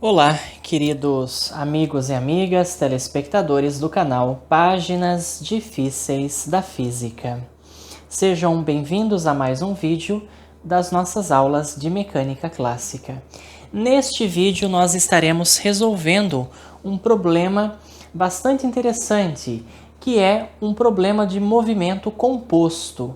Olá, queridos amigos e amigas, telespectadores do canal Páginas Difíceis da Física. Sejam bem-vindos a mais um vídeo das nossas aulas de mecânica clássica. Neste vídeo nós estaremos resolvendo um problema bastante interessante, que é um problema de movimento composto.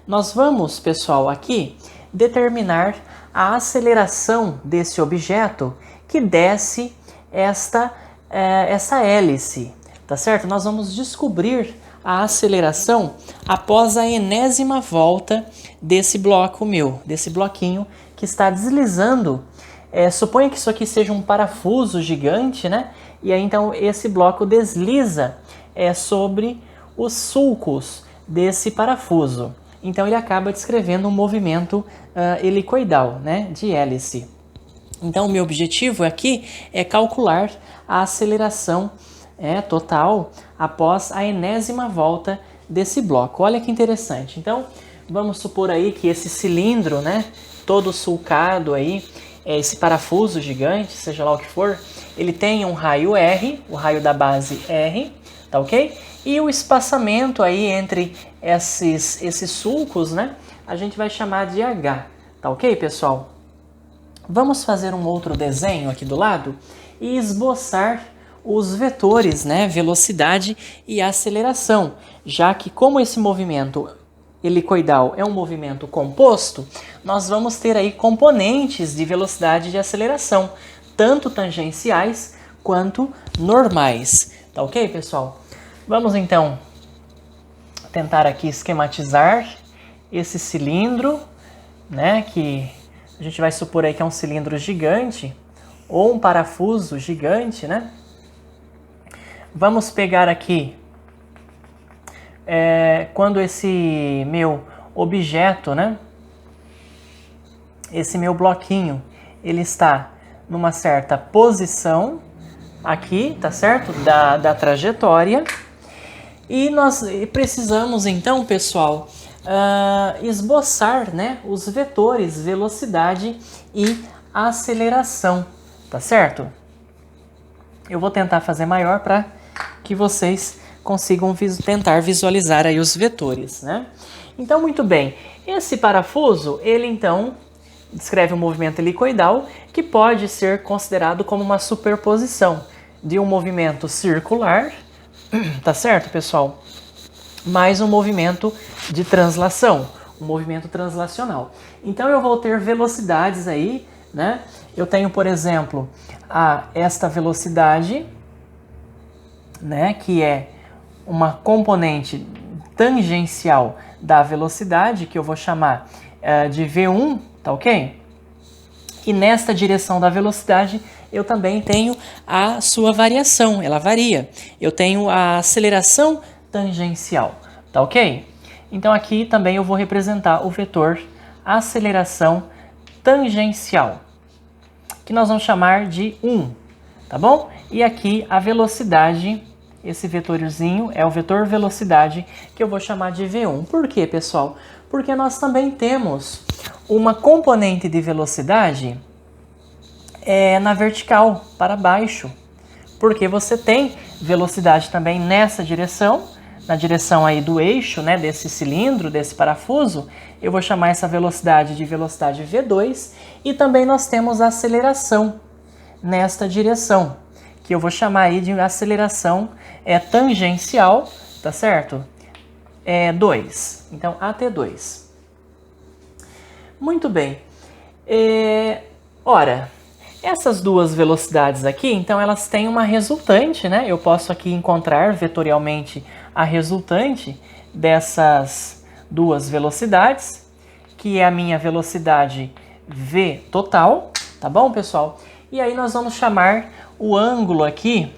Nós vamos, pessoal, aqui determinar a aceleração desse objeto que desce essa hélice, tá certo? Nós vamos descobrir a aceleração após a enésima volta desse desse bloquinho que está deslizando. Suponha que isso aqui seja um parafuso gigante, né? E aí então esse bloco desliza sobre os sulcos desse parafuso. Então ele acaba descrevendo um movimento helicoidal, né? De hélice. Então, o meu objetivo aqui é calcular a aceleração total após a enésima volta desse bloco. Olha que interessante. Então, vamos supor aí que esse cilindro, né, todo sulcado aí, esse parafuso gigante, seja lá o que for, ele tem um raio R, o raio da base R, tá ok? E o espaçamento aí entre esses sulcos, né, a gente vai chamar de H, tá ok, pessoal? Vamos fazer um outro desenho aqui do lado e esboçar os vetores, né, velocidade e aceleração, já que como esse movimento helicoidal é um movimento composto, nós vamos ter aí componentes de velocidade e de aceleração, tanto tangenciais quanto normais. Tá ok, pessoal? Vamos então tentar aqui esquematizar esse cilindro, né, que a gente vai supor aí que é um cilindro gigante ou um parafuso gigante, né? Vamos pegar aqui quando esse meu objeto, né? Esse meu bloquinho, ele está numa certa posição aqui, tá certo? Da trajetória. E nós precisamos então, pessoal, esboçar, né, os vetores velocidade e aceleração, tá certo? Eu vou tentar fazer maior para que vocês consigam tentar visualizar aí os vetores, né? Então, muito bem, esse parafuso, ele então descreve um movimento helicoidal que pode ser considerado como uma superposição de um movimento circular, tá certo, pessoal? Mais um movimento de translação, um movimento translacional. Então eu vou ter velocidades aí, né? Eu tenho, por exemplo, esta velocidade, né, que é uma componente tangencial da velocidade, que eu vou chamar de V1, tá ok? E nesta direção da velocidade eu também tenho a sua variação, ela varia. Eu tenho a aceleração tangencial, tá ok? Então aqui também eu vou representar o vetor aceleração tangencial, que nós vamos chamar de 1, tá bom? E aqui a velocidade, esse vetorzinho é o vetor velocidade, que eu vou chamar de V1. Por quê, pessoal? Porque nós também temos uma componente de velocidade na vertical, para baixo, porque você tem velocidade também nessa direção, na direção aí do eixo, né, desse cilindro, desse parafuso. Eu vou chamar essa velocidade de velocidade V2, e também nós temos a aceleração nesta direção, que eu vou chamar aí de aceleração tangencial, tá certo? 2, então AT2. Muito bem. Ora, essas duas velocidades aqui, então elas têm uma resultante, né? Eu posso aqui encontrar vetorialmente a resultante dessas duas velocidades, que é a minha velocidade V total, tá bom, pessoal? E aí nós vamos chamar o ângulo aqui,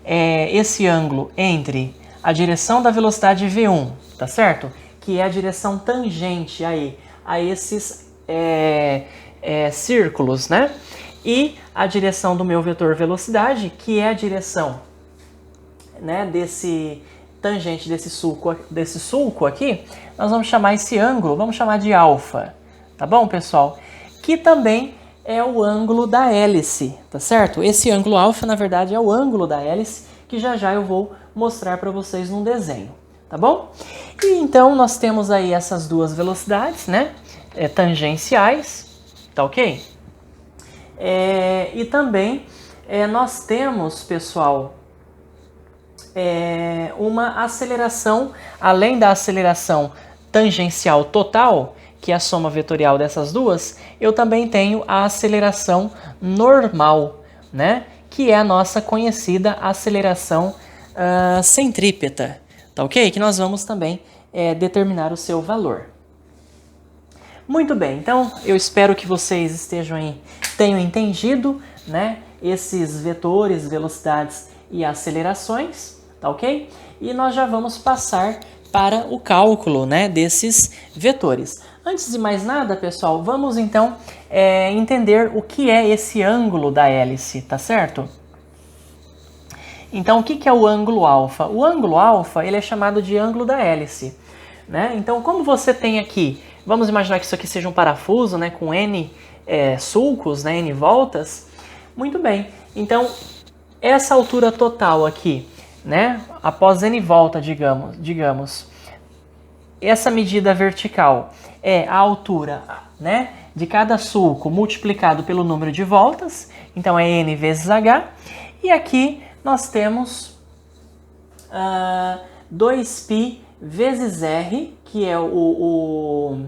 esse ângulo entre a direção da velocidade V1, tá certo? Que é a direção tangente aí a esses círculos, né? E a direção do meu vetor velocidade, que é a direção, né, desse tangente desse sulco aqui, nós vamos chamar esse ângulo, vamos chamar de alfa, tá bom, pessoal? Que também é o ângulo da hélice, tá certo? Esse ângulo alfa, na verdade, é o ângulo da hélice, que já já eu vou mostrar para vocês num desenho, tá bom? E então nós temos aí essas duas velocidades, né? Tangenciais, tá ok? E também nós temos, pessoal, uma aceleração, além da aceleração tangencial total, que é a soma vetorial dessas duas, eu também tenho a aceleração normal, né? Que é a nossa conhecida aceleração centrípeta, tá ok? Que nós vamos também determinar o seu valor. Muito bem, então eu espero que vocês tenham entendido, né, esses vetores, velocidades e acelerações, tá ok? E nós já vamos passar para o cálculo, né, desses vetores. Antes de mais nada, pessoal, vamos então entender o que é esse ângulo da hélice, tá certo? Então, o que é o ângulo alfa? O ângulo alfa, ele é chamado de ângulo da hélice, né? Então, como você tem aqui, vamos imaginar que isso aqui seja um parafuso, né, com N sulcos, né, N voltas. Muito bem, então, essa altura total aqui, né, após N volta, digamos, essa medida vertical é a altura, né, de cada sulco multiplicado pelo número de voltas, então é N vezes H, e aqui nós temos 2π vezes R, que é o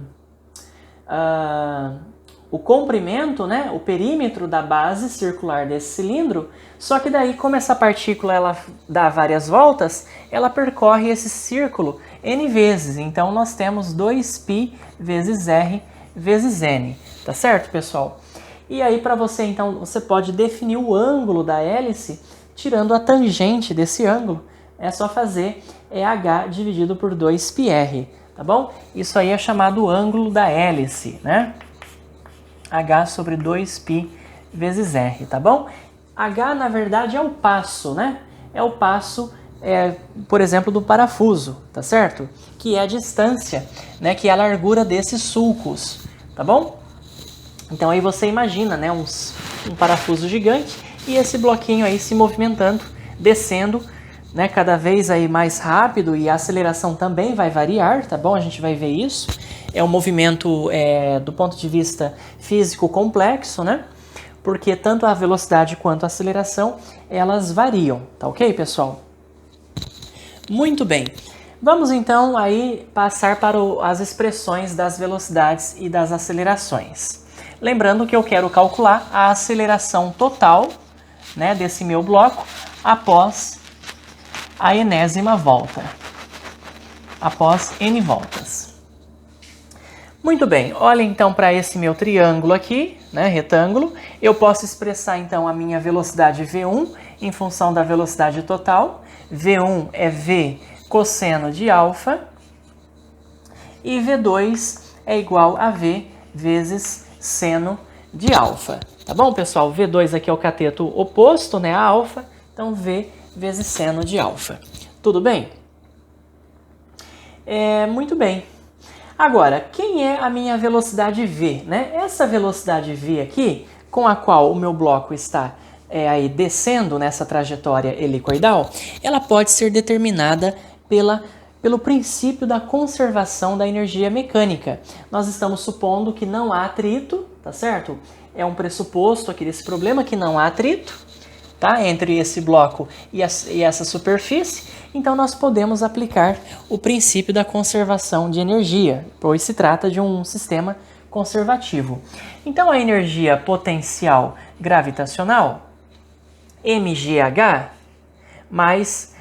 comprimento, né, o perímetro da base circular desse cilindro, só que daí, como essa partícula ela dá várias voltas, ela percorre esse círculo N vezes, então nós temos 2π vezes R vezes N, tá certo, pessoal? E aí para você, então, você pode definir o ângulo da hélice tirando a tangente desse ângulo, é só fazer H dividido por 2πr, tá bom? Isso aí é chamado ângulo da hélice, né? H sobre 2π vezes R, tá bom? H, na verdade, é o passo, né? É o passo, por exemplo, do parafuso, tá certo? Que é a distância, né? Que é a largura desses sulcos, tá bom? Então aí você imagina, né? Um parafuso gigante e esse bloquinho aí se movimentando, descendo, né? Cada vez aí mais rápido, e a aceleração também vai variar, tá bom? A gente vai ver isso. É um movimento do ponto de vista físico complexo, né? Porque tanto a velocidade quanto a aceleração, elas variam, tá ok, pessoal? Muito bem. Vamos então aí passar para as expressões das velocidades e das acelerações. Lembrando que eu quero calcular a aceleração total, né, desse meu bloco após a enésima volta, após N voltas. Muito bem, olha então para esse meu triângulo aqui, né, retângulo. Eu posso expressar então a minha velocidade V1 em função da velocidade total. V1 é V cosseno de alfa e V2 é igual a V vezes seno de alfa. Tá bom, pessoal? V2 aqui é o cateto oposto, né, a alfa, então V vezes seno de alfa. Tudo bem? Muito bem. Agora, quem é a minha velocidade V, né? Essa velocidade V aqui, com a qual o meu bloco está aí descendo nessa trajetória helicoidal, ela pode ser determinada pelo princípio da conservação da energia mecânica. Nós estamos supondo que não há atrito, tá certo? É um pressuposto aqui desse problema que não há atrito, tá? Entre esse bloco e essa superfície. Então nós podemos aplicar o princípio da conservação de energia, pois se trata de um sistema conservativo. Então a energia potencial gravitacional, mgh, mais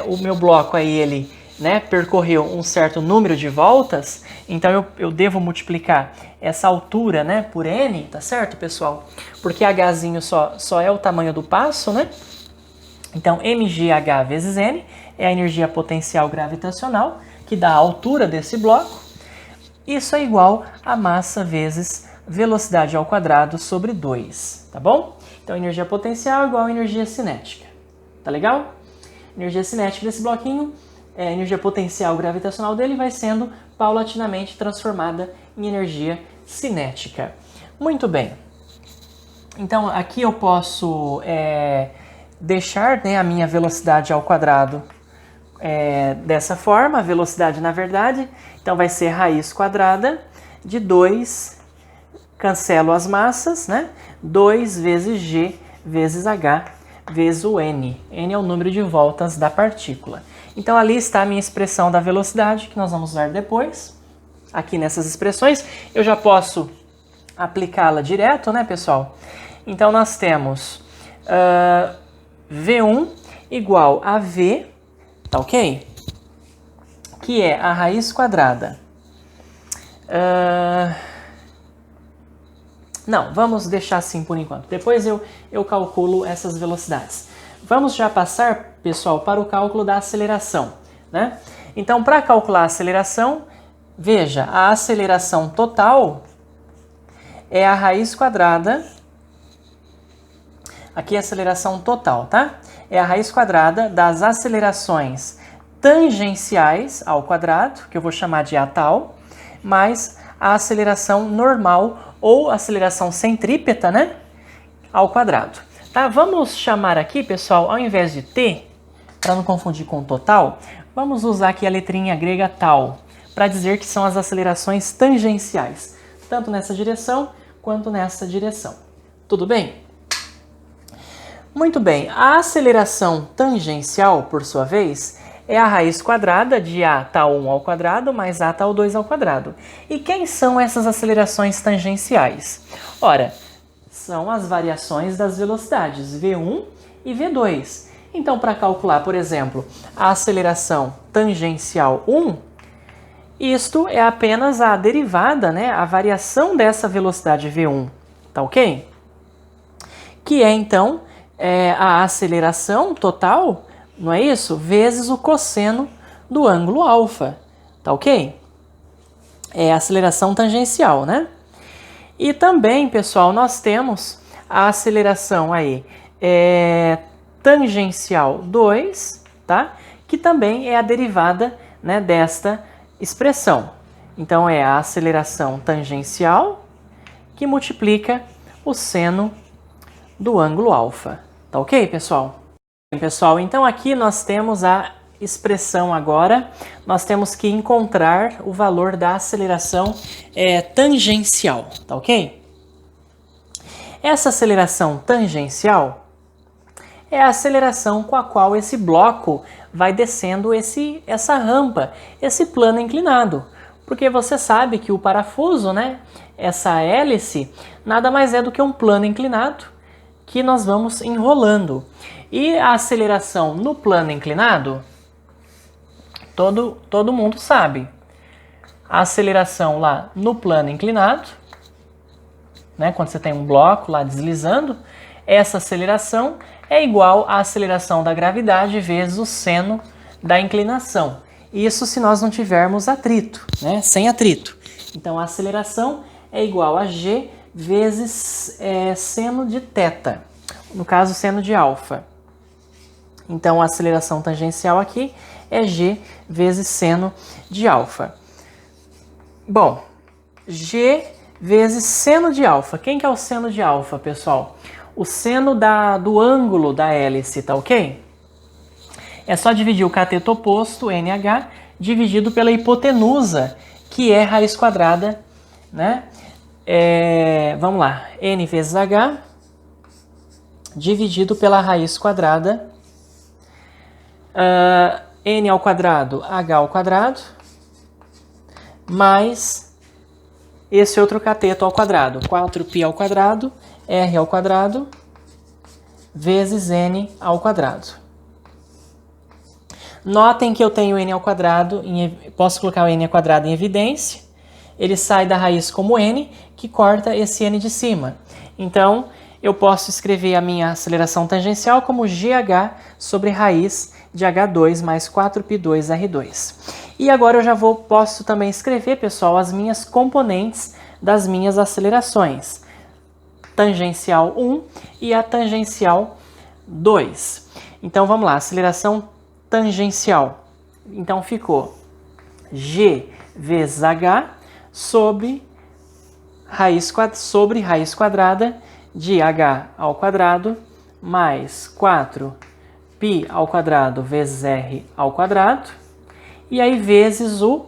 o meu bloco aí, ele, né, percorreu um certo número de voltas, então eu devo multiplicar essa altura, né, por n, tá certo, pessoal? Porque hzinho só é o tamanho do passo, né? Então, mgh vezes n é a energia potencial gravitacional, que dá a altura desse bloco. Isso é igual a massa vezes velocidade ao quadrado sobre 2, tá bom? Então, energia potencial é igual a energia cinética, tá legal? Energia cinética desse bloquinho, a energia potencial gravitacional dele vai sendo paulatinamente transformada em energia cinética. Muito bem. Então, aqui eu posso deixar, né, a minha velocidade ao quadrado dessa forma, a velocidade na verdade. Então, vai ser raiz quadrada de 2, cancelo as massas, né? 2 vezes g vezes h vezes o n. N é o número de voltas da partícula. Então, ali está a minha expressão da velocidade, que nós vamos ver depois. Aqui nessas expressões, eu já posso aplicá-la direto, né, pessoal? Então, nós temos V1 igual a V, tá ok? Que é a raiz quadrada. Não, vamos deixar assim por enquanto. Depois eu calculo essas velocidades. Vamos já passar, pessoal, para o cálculo da aceleração, né? Então, para calcular a aceleração, veja, a aceleração total é a raiz quadrada. Aqui é a aceleração total, tá? É a raiz quadrada das acelerações tangenciais ao quadrado, que eu vou chamar de A tal, mais a aceleração normal ou aceleração centrípeta, né? Ao quadrado. Tá? Vamos chamar aqui, pessoal, ao invés de t, para não confundir com total, vamos usar aqui a letrinha grega tal, para dizer que são as acelerações tangenciais, tanto nessa direção quanto nessa direção. Tudo bem? Muito bem. A aceleração tangencial, por sua vez, é a raiz quadrada de A tal 1 ao quadrado mais A tal 2 ao quadrado. E quem são essas acelerações tangenciais? Ora, são as variações das velocidades V1 e V2. Então, para calcular, por exemplo, a aceleração tangencial 1, isto é apenas a derivada, né, a variação dessa velocidade V1, tá ok? Que é, então, a aceleração total, não é isso? Vezes o cosseno do ângulo alfa, tá ok? É a aceleração tangencial, né? E também, pessoal, nós temos a aceleração aí tangencial 2, tá? Que também é a derivada, né, desta expressão. Então, é a aceleração tangencial que multiplica o seno do ângulo alfa. Tá ok, pessoal? Bem, pessoal, então aqui nós temos a expressão agora. Nós temos que encontrar o valor da aceleração tangencial, tá ok? Essa aceleração tangencial é a aceleração com a qual esse bloco vai descendo essa rampa, esse plano inclinado. Porque você sabe que o parafuso, né, essa hélice, nada mais é do que um plano inclinado que nós vamos enrolando. E a aceleração no plano inclinado, todo mundo sabe. A aceleração lá no plano inclinado, né, quando você tem um bloco lá deslizando, essa aceleração é igual à aceleração da gravidade vezes o seno da inclinação. Isso se nós não tivermos atrito, né, sem atrito. Então a aceleração é igual a g vezes seno de θ, no caso seno de alfa. Então a aceleração tangencial aqui é g vezes seno de alfa. Bom, g vezes seno de alfa. Quem que é o seno de alfa, pessoal? O seno do ângulo da hélice, tá ok? É só dividir o cateto oposto, NH, dividido pela hipotenusa, que é raiz quadrada, né? Vamos lá, N vezes H, dividido pela raiz quadrada, N ao quadrado, H ao quadrado, mais esse outro cateto ao quadrado, 4π ao quadrado, R ao quadrado, vezes N ao quadrado. Notem que eu tenho N ao quadrado, posso colocar o N ao quadrado em evidência, ele sai da raiz como N, que corta esse N de cima. Então, eu posso escrever a minha aceleração tangencial como GH sobre raiz de H2 mais 4π2R2. E agora eu já posso também escrever, pessoal, as minhas componentes das minhas acelerações. Tangencial 1 e a tangencial 2. Então, vamos lá, aceleração tangencial. Então, ficou G vezes H sobre raiz quadrada de h ao quadrado mais 4π ao quadrado vezes r ao quadrado. E aí vezes o,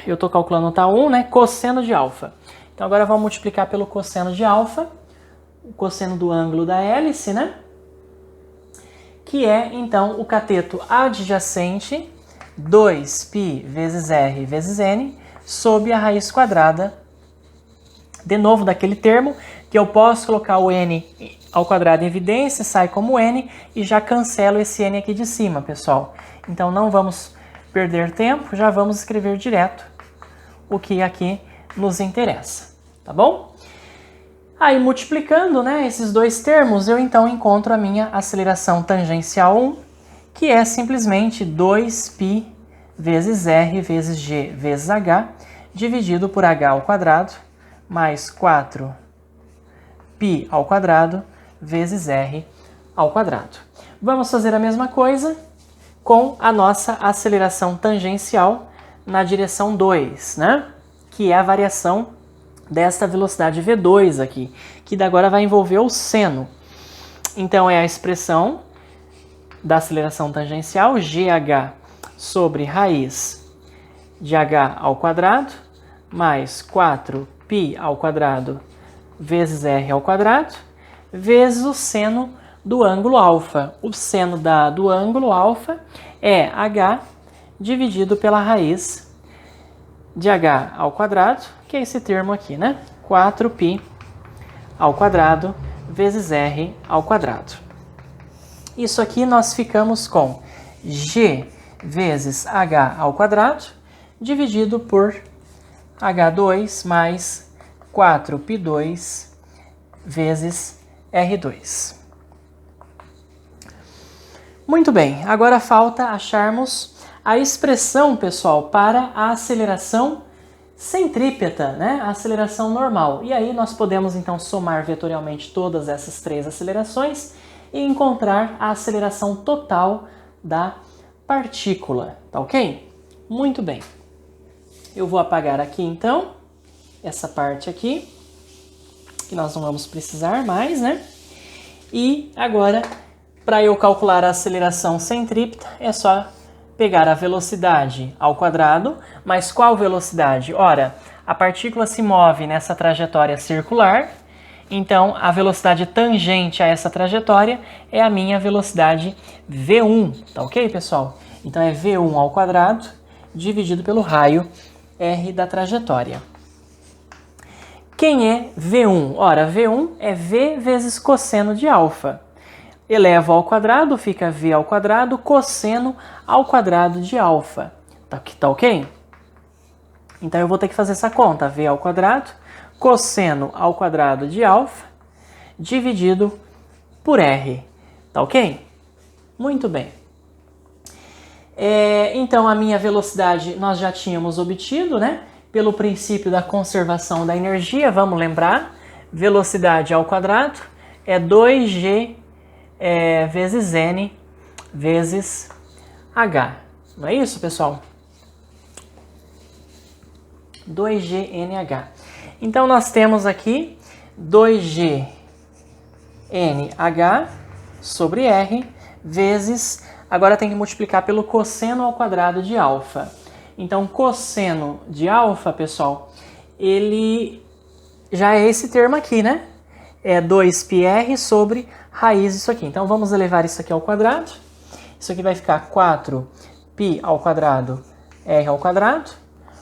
eu estou calculando tá 1, né? Cosseno de alfa. Então agora vamos multiplicar pelo cosseno de alfa, o cosseno do ângulo da hélice, né? Que é então o cateto adjacente 2π vezes r vezes n sob a raiz quadrada, de novo daquele termo, que eu posso colocar o n ao quadrado em evidência, sai como n, e já cancelo esse n aqui de cima, pessoal. Então não vamos perder tempo, já vamos escrever direto o que aqui nos interessa, tá bom? Aí multiplicando, né, esses dois termos, eu então encontro a minha aceleração tangencial 1, que é simplesmente 2π vezes r vezes g vezes h, dividido por h ao quadrado, mais 4π ao quadrado vezes r ao quadrado. Vamos fazer a mesma coisa com a nossa aceleração tangencial na direção 2, né? Que é a variação desta velocidade v2 aqui, que agora vai envolver o seno. Então é a expressão da aceleração tangencial, gh sobre raiz de h ao quadrado, mais 4π ao quadrado vezes r ao quadrado, vezes o seno do ângulo alfa. O seno do ângulo alfa é h dividido pela raiz de h ao quadrado, que é esse termo aqui, né? 4π ao quadrado vezes r ao quadrado. Isso aqui nós ficamos com g vezes h ao quadrado dividido por h2 mais 4π2 vezes r2. Muito bem, agora falta acharmos a expressão, pessoal, para a aceleração centrípeta, né? A aceleração normal. E aí nós podemos então somar vetorialmente todas essas três acelerações e encontrar a aceleração total da partícula, tá ok? Muito bem. Eu vou apagar aqui então essa parte aqui, que nós não vamos precisar mais, né? E agora, para eu calcular a aceleração centrípeta, é só pegar a velocidade ao quadrado, mas qual velocidade? Ora, a partícula se move nessa trajetória circular, então a velocidade tangente a essa trajetória é a minha velocidade v1, tá ok, pessoal? Então é v1 ao quadrado dividido pelo raio r da trajetória. Quem é v1? Ora, v1 é v vezes cosseno de alfa. Elevo ao quadrado, fica v ao quadrado, cosseno ao quadrado de alfa. Tá ok? Então eu vou ter que fazer essa conta. V ao quadrado, cosseno ao quadrado de alfa, dividido por r. Tá ok? Muito bem. Então a minha velocidade nós já tínhamos obtido, né? Pelo princípio da conservação da energia, vamos lembrar. Velocidade ao quadrado é 2g vezes n vezes h. Não é isso, pessoal? 2gnh. Então nós temos aqui 2gnh sobre r vezes, agora tem que multiplicar pelo cosseno ao quadrado de alfa. Então cosseno de alfa, pessoal, ele já é esse termo aqui, né? É 2πr sobre raiz disso aqui. Então vamos elevar isso aqui ao quadrado. Isso aqui vai ficar 4π ao quadrado r ao quadrado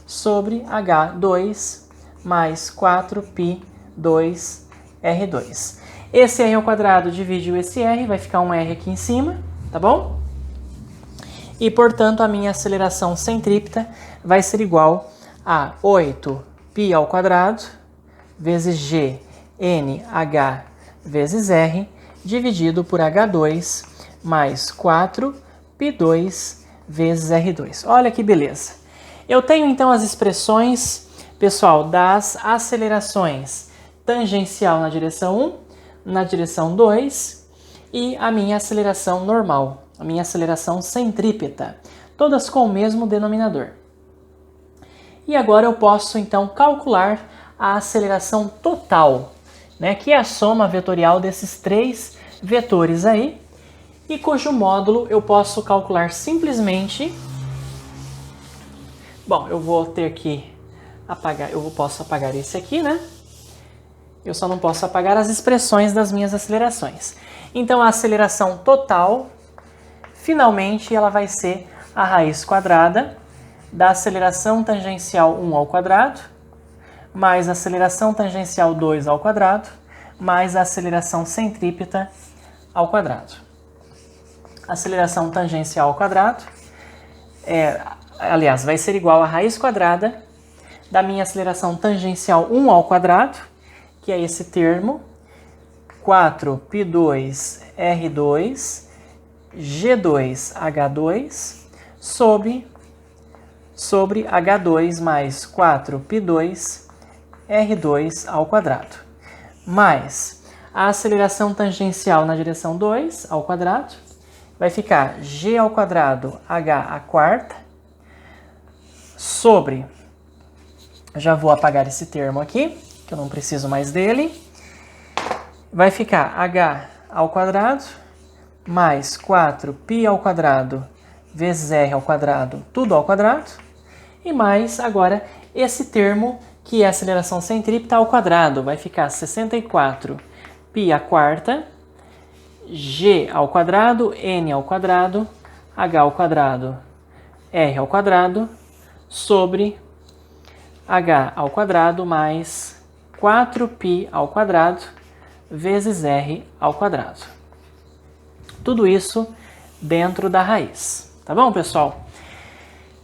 sobre h2 mais 4π2 r2. Esse r ao quadrado dividiu esse r, vai ficar um r aqui em cima, tá bom? E, portanto, a minha aceleração centrípeta vai ser igual a 8π ao quadrado vezes g nh vezes r dividido por h2 mais 4π2 vezes r2. Olha que beleza. Eu tenho então as expressões, pessoal, das acelerações tangencial na direção 1, na direção 2 e a minha aceleração normal, a minha aceleração centrípeta, todas com o mesmo denominador. E agora eu posso então calcular a aceleração total, né, que é a soma vetorial desses três vetores aí, e cujo módulo eu posso calcular simplesmente. Bom, eu vou ter que apagar, posso apagar esse aqui, né? Eu só não posso apagar as expressões das minhas acelerações. Então a aceleração total, finalmente, ela vai ser a raiz quadrada da aceleração tangencial 1 ao quadrado, mais a aceleração tangencial 2 ao quadrado, mais a aceleração centrípeta ao quadrado. A aceleração tangencial ao quadrado, aliás, vai ser igual a raiz quadrada da minha aceleração tangencial 1 ao quadrado, que é esse termo, 4π2r2 G2H2 sobre H2 mais 4π2r2 ao quadrado, mais a aceleração tangencial na direção 2 ao quadrado, vai ficar g ao quadrado h à quarta, sobre, já vou apagar esse termo aqui, que eu não preciso mais dele, vai ficar h ao quadrado, mais 4π ao quadrado vezes r ao quadrado, tudo ao quadrado, e mais agora esse termo que é a aceleração centrípeta ao quadrado, vai ficar 64π à quarta, g ao quadrado, n ao quadrado, h ao quadrado, r ao quadrado, sobre h ao quadrado mais 4π ao quadrado vezes r ao quadrado. Tudo isso dentro da raiz. Tá bom, pessoal?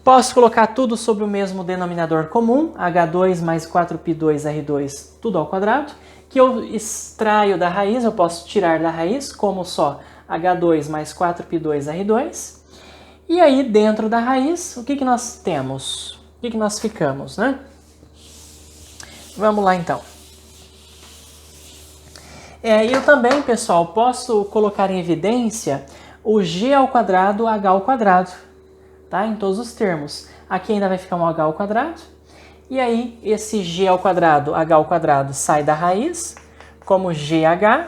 Posso colocar tudo sobre o mesmo denominador comum, H2 mais 4π2R2, tudo ao quadrado, que eu extraio da raiz, eu posso tirar da raiz como só H2 mais 4π2R2. E aí, dentro da raiz, o que nós temos? O que nós ficamos, né? Vamos lá, então. Eu também, pessoal, posso colocar em evidência o g ao quadrado, h ao quadrado, tá? Em todos os termos. Aqui ainda vai ficar um h ao quadrado. E aí, esse g ao quadrado, h ao quadrado, sai da raiz, como gh.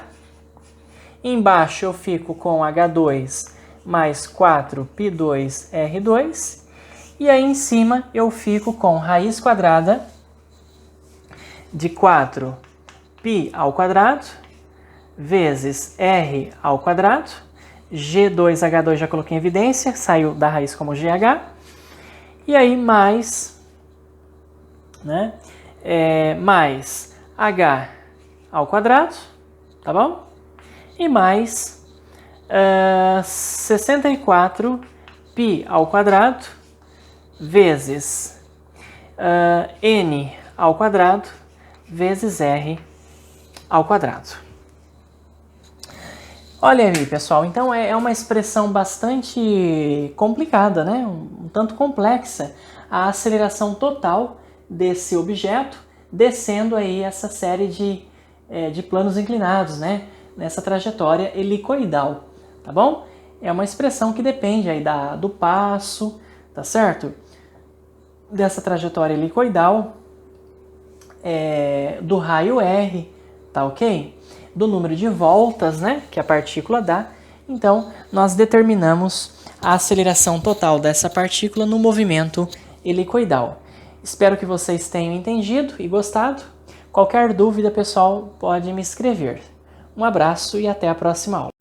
Embaixo eu fico com h2 mais 4π2r2. E aí, em cima, eu fico com raiz quadrada de 4π ao quadrado vezes r ao quadrado, G2H2 já coloquei em evidência, saiu da raiz como GH, e aí mais, né, mais H ao quadrado, tá bom? E mais 64π ao quadrado vezes n ao quadrado vezes r ao quadrado. Olha aí, pessoal, então é uma expressão bastante complicada, né? Um tanto complexa, a aceleração total desse objeto descendo aí essa série de planos inclinados, né? Nessa trajetória helicoidal, tá bom? É uma expressão que depende aí do passo, tá certo? Dessa trajetória helicoidal, do raio R, tá ok? Do número de voltas, né, que a partícula dá. Então, nós determinamos a aceleração total dessa partícula no movimento helicoidal. Espero que vocês tenham entendido e gostado. Qualquer dúvida, pessoal, pode me escrever. Um abraço e até a próxima aula.